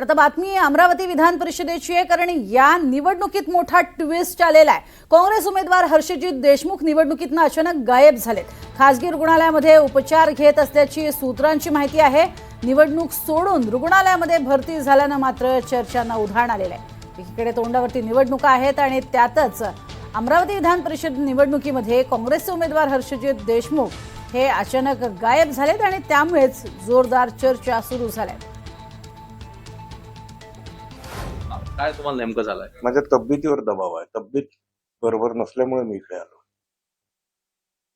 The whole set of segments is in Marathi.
आता बातमी अमरावती विधान परिषदेची आहे, कारण या निवडणुकीत मोठा ट्विस्ट आलेला आहे। काँग्रेस उमेदवार हर्षजित देशमुख निवडणुकीतून अचानक गायब झालेत। खासगी रुग्णालयामध्ये उपचार घेत असल्याची सूत्रांची माहिती आहे। निवडणूक सोडून रुग्णालयामध्ये भरती झाल्यानं मात्र चर्चांना उधाण आलेलं आहे। एकीकडे तोंडावरती निवडणुका आहेत आणि त्यातच अमरावती विधान परिषद निवडणुकीमध्ये काँग्रेसचे उमेदवार हर्षजित देशमुख हे अचानक गायब झालेत आणि त्यामुळेच जोरदार चर्चा सुरू झाल्या। काय तुम्हाला नेमकं झालंय? माझ्या तब्येतीवर दबाव आहे। तब्येत बरोबर नसल्यामुळे मी इकडे आलो।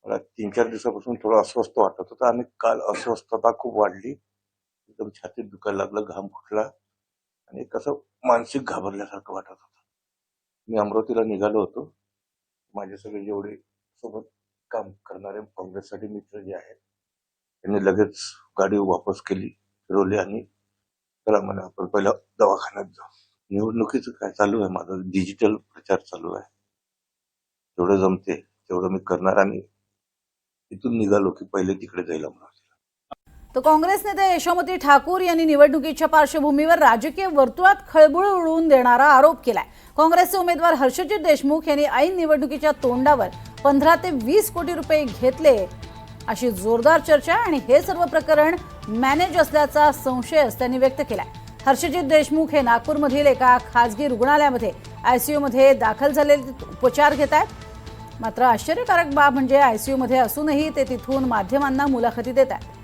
मला 3-4 दिवसापासून थोडं अस्वस्थ वाटत होतं आणि काल अस्वस्थता खूप वाढली। एकदम छातीत दुखायला लागलं, घाम फुटला आणि कसं मानसिक घाबरल्यासारखं वाटत होतं। मी अमरावतीला निघालो होतो। माझे सगळे जेवढे सोबत काम करणारे काँग्रेससाठी मित्र जे आहेत त्यांनी लगेच गाडी वापस केली, फिरवली आणि चला म्हणे आपण पहिला दवाखान्यात जाऊ। निवडणुकीचं काय चालू आहे, माझा डिजिटल प्रचार चालू आहे। जेवढं जमते तेवढं मी करणार आणि इथून निघालो की पहिले तिकडे जाईल अमरावतीला। तो काँग्रेस नेते यशोमती ठाकूर यांनी निवडणुकीच्या पार्श्वभूमीवर राजकीय वर्तुळात खळबळ उडवून देणारा आरोप केलाय। काँग्रेसचे उमेदवार हर्षजित देशमुख यांनी ऐन निवडणुकीच्या तोंडावर 15 ते 20 कोटी रुपये घेतले अशी जोरदार चर्चा आणि हे सर्व प्रकरण मॅनेज असल्याचा संशय त्यांनी व्यक्त केलाय। हर्षजित देशमुख हे नागपूरमधील एका खासगी रुग्णालयामध्ये आयसीयू मध्ये दाखल झालेले उपचार घेत आहेत। मात्र आश्चर्यकारक बाब म्हणजे आयसीयू मध्ये असूनही ते तिथून माध्यमांना मुलाखती देत आहेत।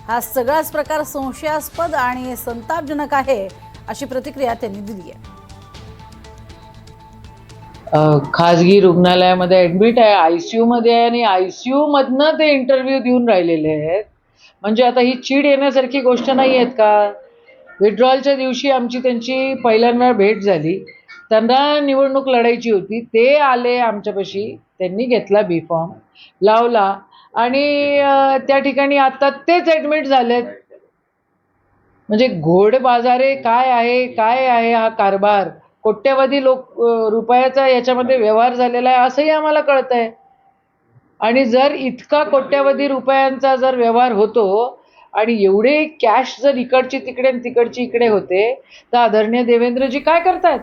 हा सगळाच प्रकार संशयास्पद आणि संतापजनक आहे अशी प्रतिक्रिया त्यांनी दिली आहे। खाजगी रुग्णालयामध्ये ऍडमिट आहे, आयसीयू मध्ये आहे आणि आयसीयू मधनं ते इंटरव्ह्यू देऊन राहिलेले आहेत। म्हणजे आता ही चीड येण्यासारखी गोष्ट नाही आहेत का? विड्रॉलच्या दिवशी आमची त्यांची पहिल्यांदा भेट झाली, त्यांना निवडणूक लढायची होती, ते आले आमच्यापाशी, त्यांनी घेतला बी फॉर्म लावला आणि त्या ठिकाणी आता तेच ऍडमिट झालेत। म्हणजे घोडबाजारे काय आहे हा कारभार, कोट्यवधी रुपयाचा याच्यामध्ये व्यवहार झालेला आहे असंही आम्हाला कळतंय। आणि जर इतका कोट्यवधी रुपयांचा जर व्यवहार होतो आणि एवढे कॅश जर इकडची तिकडे आणि तिकडची इकडे होते तर आदरणीय देवेंद्रजी काय करतायत?